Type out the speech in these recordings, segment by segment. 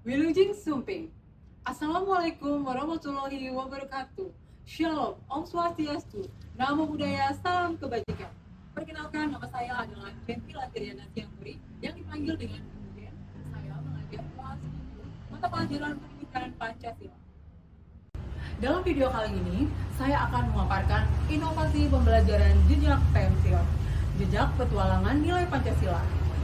Wilujeng Sumping. Assalamualaikum warahmatullahi wabarakatuh. Shalom, Om Swastiastu, Namo Buddhaya, Salam Kebajikan. Perkenalkan, nama saya adalah Gentila Triana Tiangpuri, yang dipanggil dengan kemudian saya mengajar kelas 10 mata pelajaran pendidikan Pancasila. Dalam video kali ini, saya akan memaparkan inovasi pembelajaran jejak pensil, jejak petualangan nilai Pancasila,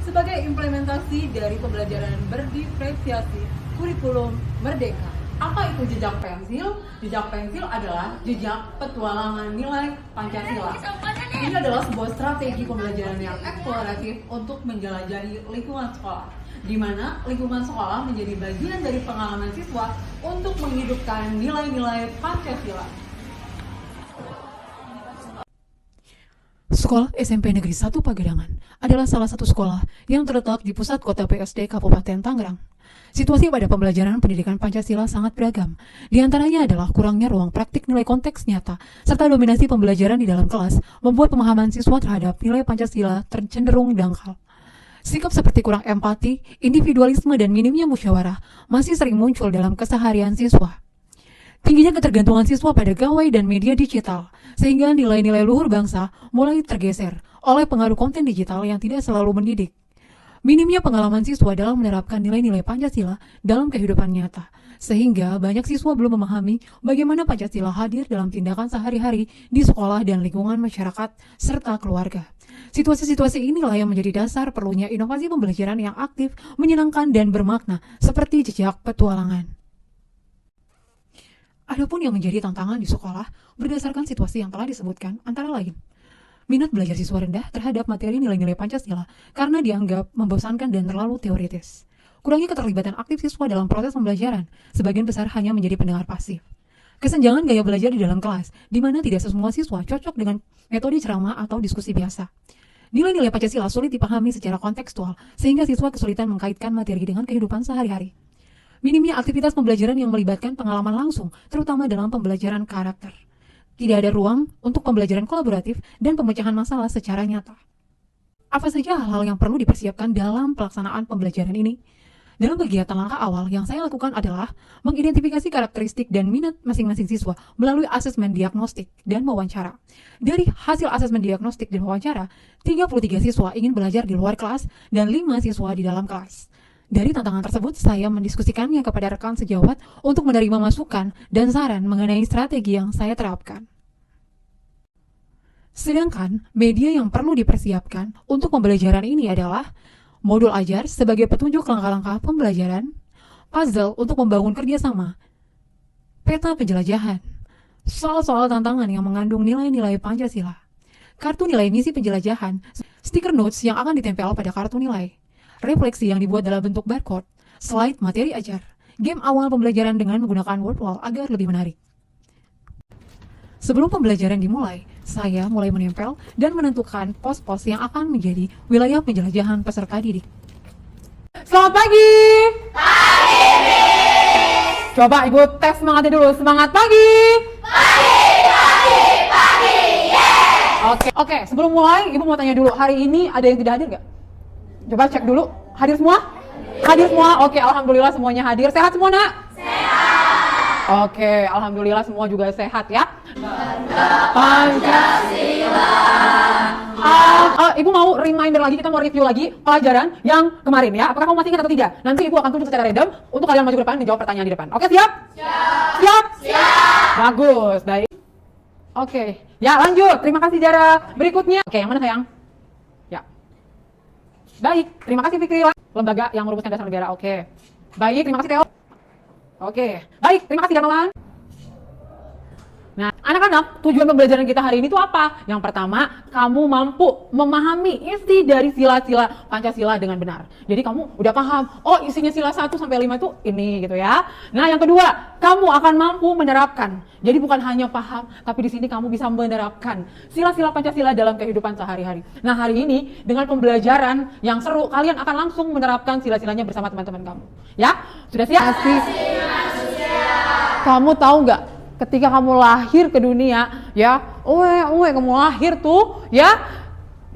sebagai implementasi dari pembelajaran berdiferensiasi kurikulum merdeka. Apa itu jejak pensil? Jejak pensil adalah jejak petualangan nilai Pancasila. Ini adalah sebuah strategi pembelajaran yang eksploratif untuk menjelajahi lingkungan sekolah, di mana lingkungan sekolah menjadi bagian dari pengalaman siswa untuk menghidupkan nilai-nilai Pancasila. Sekolah SMP Negeri 1 Pagedangan adalah salah satu sekolah yang terletak di pusat kota PSD Kabupaten Tangerang. Situasi pada pembelajaran pendidikan Pancasila sangat beragam. Di antaranya adalah kurangnya ruang praktik nilai konteks nyata, serta dominasi pembelajaran di dalam kelas membuat pemahaman siswa terhadap nilai Pancasila cenderung dangkal. Sikap seperti kurang empati, individualisme, dan minimnya musyawarah masih sering muncul dalam keseharian siswa. Tingginya ketergantungan siswa pada gawai dan media digital, sehingga nilai-nilai luhur bangsa mulai tergeser oleh pengaruh konten digital yang tidak selalu mendidik. Minimnya pengalaman siswa dalam menerapkan nilai-nilai Pancasila dalam kehidupan nyata, sehingga banyak siswa belum memahami bagaimana Pancasila hadir dalam tindakan sehari-hari di sekolah dan lingkungan masyarakat serta keluarga. Situasi-situasi inilah yang menjadi dasar perlunya inovasi pembelajaran yang aktif, menyenangkan, dan bermakna, seperti jejak petualangan. Adapun yang menjadi tantangan di sekolah berdasarkan situasi yang telah disebutkan antara lain minat belajar siswa rendah terhadap materi nilai-nilai Pancasila karena dianggap membosankan dan terlalu teoritis. Kurangnya keterlibatan aktif siswa dalam proses pembelajaran, sebagian besar hanya menjadi pendengar pasif. Kesenjangan gaya belajar di dalam kelas, di mana tidak semua siswa cocok dengan metode ceramah atau diskusi biasa. Nilai-nilai Pancasila sulit dipahami secara kontekstual, sehingga siswa kesulitan mengkaitkan materi dengan kehidupan sehari-hari. Minimnya aktivitas pembelajaran yang melibatkan pengalaman langsung, terutama dalam pembelajaran karakter. Tidak ada ruang untuk pembelajaran kolaboratif dan pemecahan masalah secara nyata. Apa saja hal-hal yang perlu dipersiapkan dalam pelaksanaan pembelajaran ini? Dalam kegiatan langkah awal yang saya lakukan adalah mengidentifikasi karakteristik dan minat masing-masing siswa melalui asesmen diagnostik dan wawancara. Dari hasil asesmen diagnostik dan wawancara, 33 siswa ingin belajar di luar kelas dan 5 siswa di dalam kelas. Dari tantangan tersebut, saya mendiskusikannya kepada rekan sejawat untuk menerima masukan dan saran mengenai strategi yang saya terapkan. Sedangkan media yang perlu dipersiapkan untuk pembelajaran ini adalah modul ajar sebagai petunjuk langkah-langkah pembelajaran, puzzle untuk membangun kerjasama, peta penjelajahan, soal-soal tantangan yang mengandung nilai-nilai Pancasila, kartu nilai misi penjelajahan, stiker notes yang akan ditempel pada kartu nilai, refleksi yang dibuat dalam bentuk barcode, slide materi ajar, game awal pembelajaran dengan menggunakan word wall agar lebih menarik. Sebelum pembelajaran dimulai, saya mulai menempel dan menentukan pos-pos yang akan menjadi wilayah penjelajahan peserta didik. Selamat pagi! Pagi! Coba Ibu tes semangatnya dulu. Semangat pagi! Pagi! Yeah! Oke, sebelum mulai Ibu mau tanya dulu, hari ini ada yang tidak hadir nggak? Coba cek dulu, hadir semua? Hadir semua? Oke, alhamdulillah semuanya hadir. Sehat semua, Nak? Sehat. Oke, alhamdulillah semua juga sehat ya. Pancasila. Ibu mau reminder lagi, kita mau review lagi pelajaran yang kemarin ya. Apakah kamu masih ingat atau tidak? Nanti Ibu akan tunjuk secara random untuk kalian maju ke depan menjawab pertanyaan di depan. Oke, siap? Siap. Bagus, baik. Oke, ya lanjut. Terima kasih Jara. Berikutnya. Oke, yang mana sayang? Ya. Baik, terima kasih Fikri. Lembaga yang merumuskan dasar negara. Oke. Baik, terima kasih Theo. Oke. Baik, terima kasih Darmawan. Nah, anak-anak, tujuan pembelajaran kita hari ini tuh apa? Yang pertama, kamu mampu memahami isi dari sila-sila Pancasila dengan benar. Jadi kamu udah paham, oh isinya sila 1 sampai 5 itu ini gitu ya. Nah, yang kedua, kamu akan mampu menerapkan. Jadi bukan hanya paham, tapi di sini kamu bisa menerapkan sila-sila Pancasila dalam kehidupan sehari-hari. Nah, hari ini dengan pembelajaran yang seru, kalian akan langsung menerapkan sila-silanya bersama teman-teman kamu. Ya, sudah siap? Kamu tahu nggak? Ketika kamu lahir ke dunia, ya, kamu lahir tuh, ya,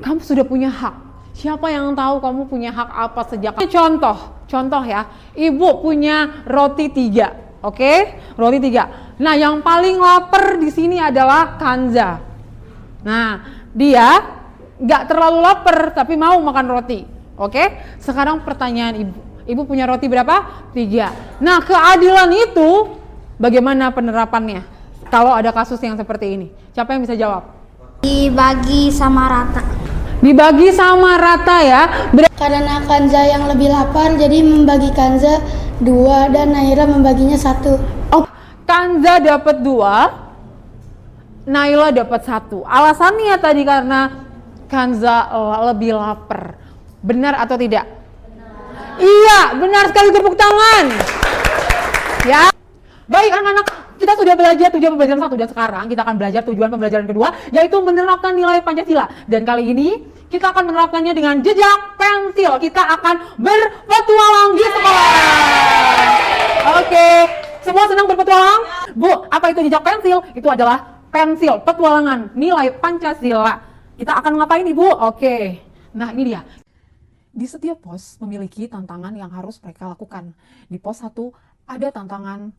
kamu sudah punya hak. Siapa yang tahu kamu punya hak apa sejak contoh ya, ibu punya roti 3, oke? Roti 3. Nah, yang paling lapar di sini adalah Kanza. Nah, dia nggak terlalu lapar tapi mau makan roti, oke? Sekarang pertanyaan ibu punya roti berapa? 3. Nah, keadilan itu bagaimana penerapannya? Kalau ada kasus yang seperti ini, siapa yang bisa jawab? Dibagi sama rata. Dibagi sama rata ya. Karena Kanza yang lebih lapar, jadi membagi Kanza 2 dan Naira membaginya 1. Oh, Kanza dapat 2, Naila dapat 1. Alasannya tadi karena Kanza lebih lapar. Benar atau tidak? Benar. Iya, benar sekali, tepuk tangan. Ya. Baik anak-anak, kita sudah belajar tujuan pembelajaran 1 dan sekarang kita akan belajar tujuan pembelajaran kedua, yaitu menerapkan nilai Pancasila. Dan kali ini kita akan menerapkannya dengan jejak pensil. Kita akan berpetualang di sekolah. Oke, semua senang berpetualang? Bu, apa itu jejak pensil? Itu adalah pensil, petualangan, nilai Pancasila. Kita akan ngapain Ibu? Oke, nah ini dia. Di setiap pos memiliki tantangan yang harus mereka lakukan. Di pos 1 ada tantangan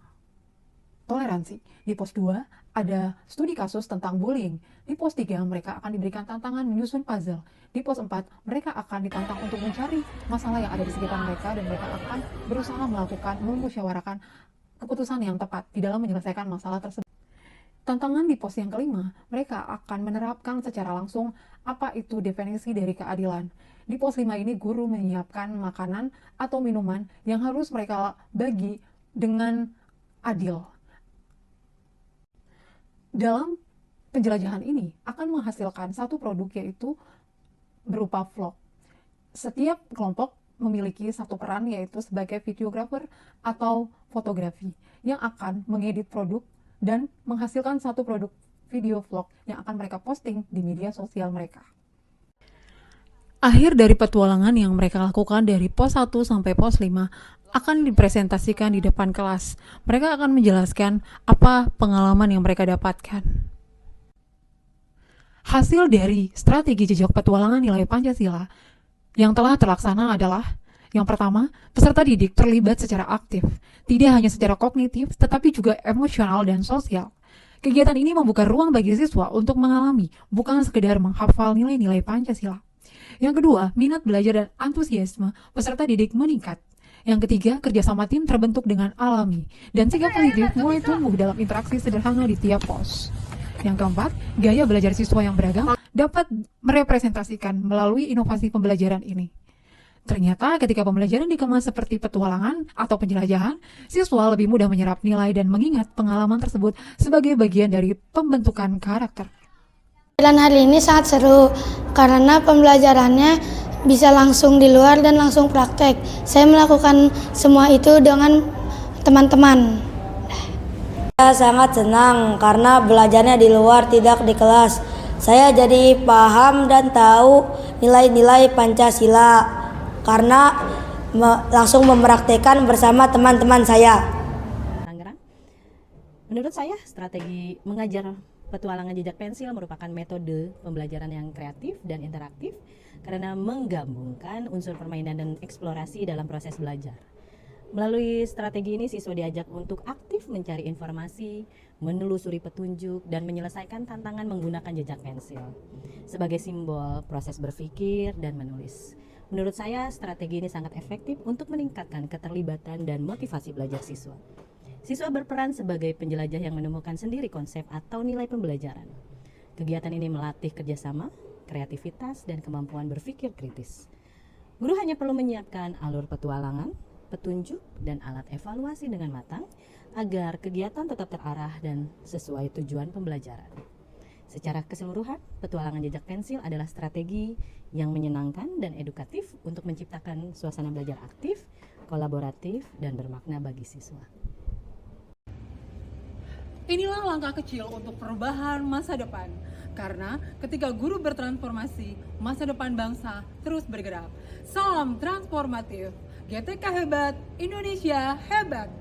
toleransi. Di pos 2 ada studi kasus tentang bullying. Di pos 3 mereka akan diberikan tantangan menyusun puzzle. Di pos 4 mereka akan ditantang untuk mencari masalah yang ada di sekitar mereka dan mereka akan berusaha memusyawarahkan keputusan yang tepat di dalam menyelesaikan masalah tersebut. Tantangan di pos yang kelima, mereka akan menerapkan secara langsung apa itu definisi dari keadilan. Di pos 5 ini guru menyiapkan makanan atau minuman yang harus mereka bagi dengan adil. Dalam penjelajahan ini akan menghasilkan satu produk yaitu berupa vlog. Setiap kelompok memiliki satu peran yaitu sebagai videographer atau fotografi yang akan mengedit produk dan menghasilkan satu produk video vlog yang akan mereka posting di media sosial mereka. Akhir dari petualangan yang mereka lakukan dari pos 1 sampai pos 5 akan dipresentasikan di depan kelas. Mereka akan menjelaskan apa pengalaman yang mereka dapatkan. Hasil dari strategi jejak petualangan nilai Pancasila yang telah terlaksana adalah: yang pertama, peserta didik terlibat secara aktif, tidak hanya secara kognitif, tetapi juga emosional dan sosial. Kegiatan ini membuka ruang bagi siswa untuk mengalami, bukan sekedar menghafal nilai-nilai Pancasila. Yang kedua, minat belajar dan antusiasme peserta didik meningkat. Yang ketiga, kerjasama tim terbentuk dengan alami, dan sikap positif mulai tumbuh dalam interaksi sederhana di tiap pos. Yang keempat, gaya belajar siswa yang beragam dapat merepresentasikan melalui inovasi pembelajaran ini. Ternyata ketika pembelajaran dikemas seperti petualangan atau penjelajahan, siswa lebih mudah menyerap nilai dan mengingat pengalaman tersebut sebagai bagian dari pembentukan karakter. Pembelajaran hari ini sangat seru karena pembelajarannya bisa langsung di luar dan langsung praktek. Saya melakukan semua itu dengan teman-teman. Saya sangat senang karena belajarnya di luar, tidak di kelas. Saya jadi paham dan tahu nilai-nilai Pancasila karena langsung mempraktekkan bersama teman-teman saya. Tangerang. Menurut saya, strategi mengajar petualangan jejak pensil merupakan metode pembelajaran yang kreatif dan interaktif karena menggabungkan unsur permainan dan eksplorasi dalam proses belajar. Melalui strategi ini, siswa diajak untuk aktif mencari informasi, menelusuri petunjuk, dan menyelesaikan tantangan menggunakan jejak pensil sebagai simbol proses berpikir dan menulis. Menurut saya, strategi ini sangat efektif untuk meningkatkan keterlibatan dan motivasi belajar siswa. Siswa berperan sebagai penjelajah yang menemukan sendiri konsep atau nilai pembelajaran. Kegiatan ini melatih kerjasama, kreativitas, dan kemampuan berpikir kritis. Guru hanya perlu menyiapkan alur petualangan, petunjuk, dan alat evaluasi dengan matang agar kegiatan tetap terarah dan sesuai tujuan pembelajaran. Secara keseluruhan, petualangan jejak pensil adalah strategi yang menyenangkan dan edukatif untuk menciptakan suasana belajar aktif, kolaboratif, dan bermakna bagi siswa. Inilah langkah kecil untuk perubahan masa depan. Karena ketika guru bertransformasi, masa depan bangsa terus bergerak. Salam transformatif. GTK hebat, Indonesia hebat.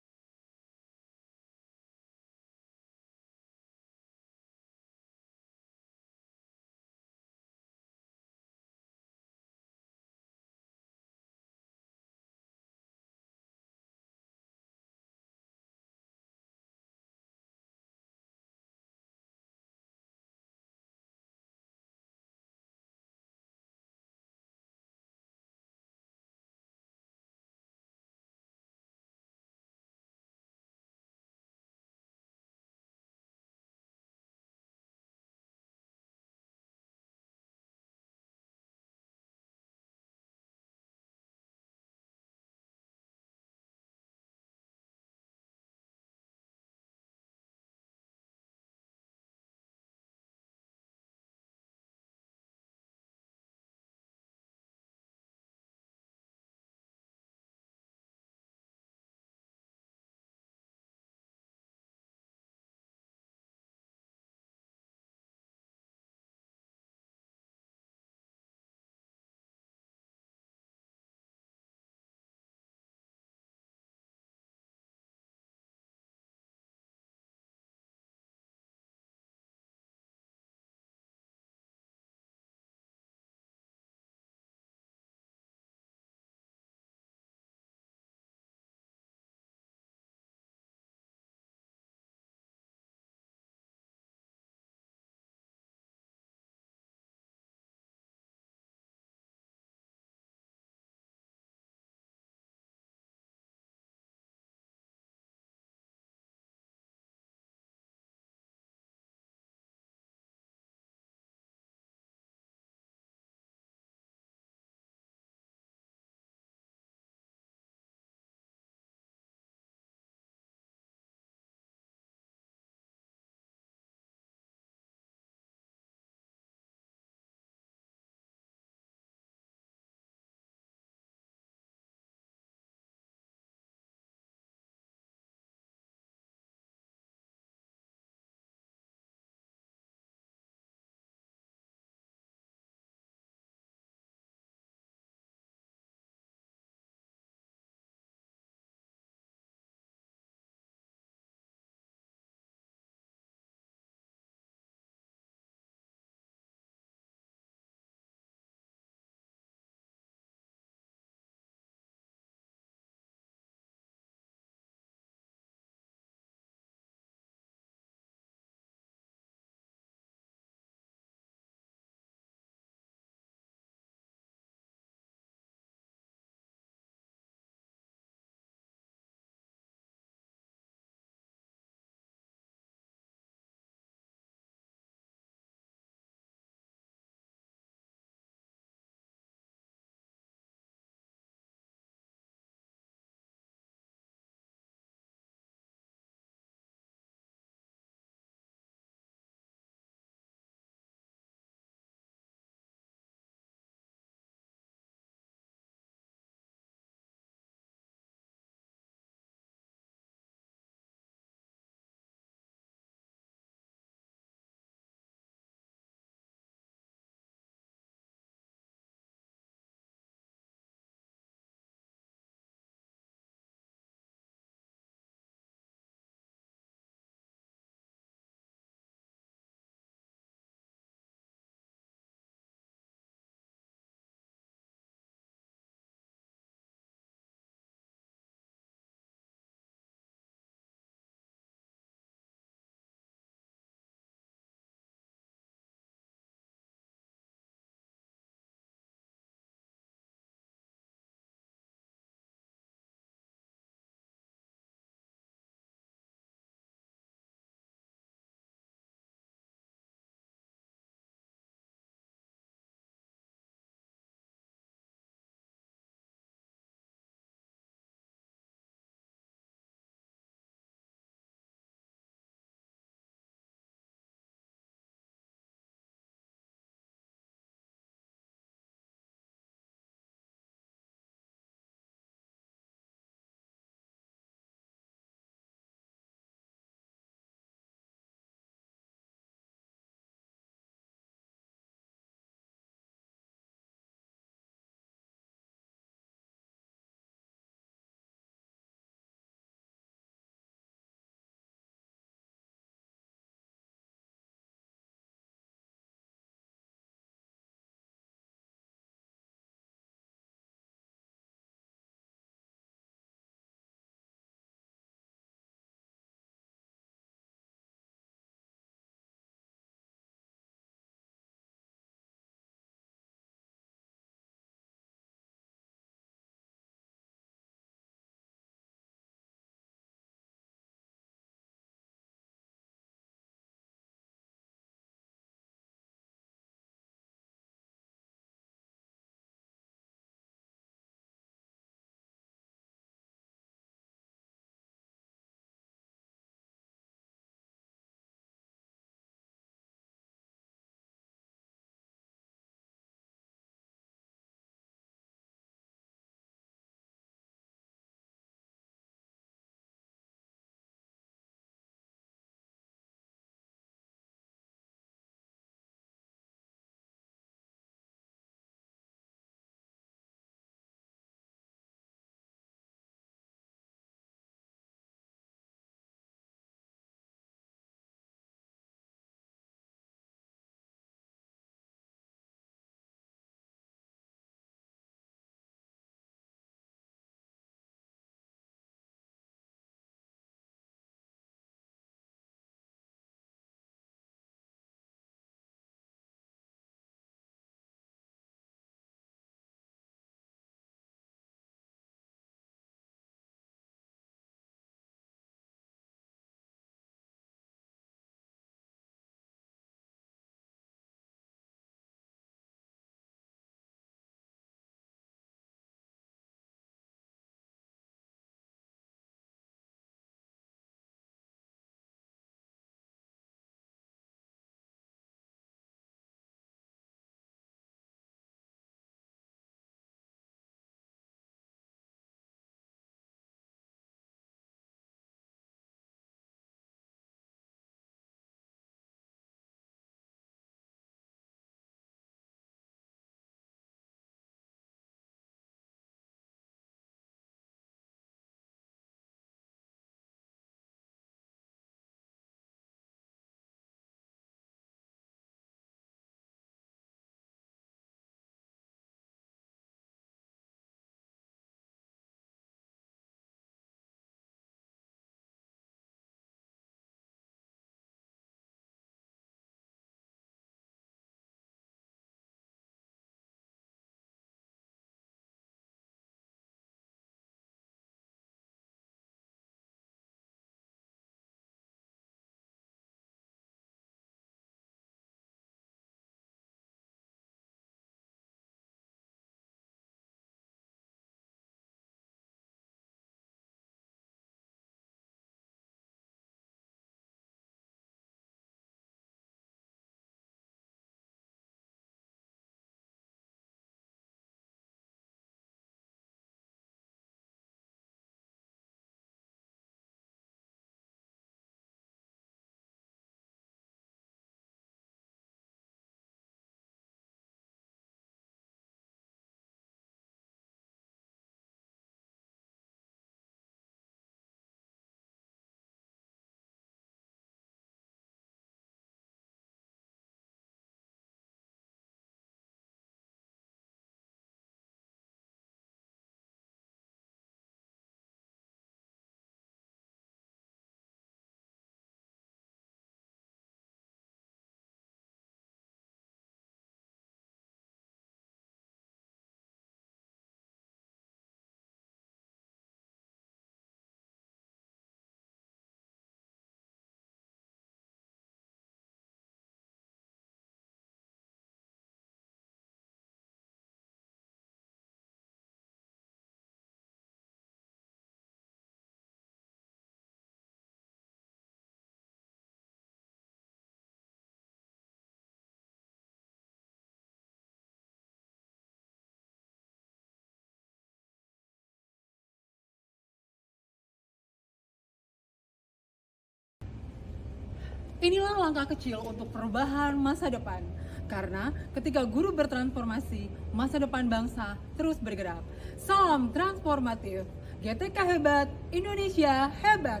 Inilah langkah kecil untuk perubahan masa depan. Karena ketika guru bertransformasi, masa depan bangsa terus bergerak. Salam transformatif. GTK hebat, Indonesia hebat.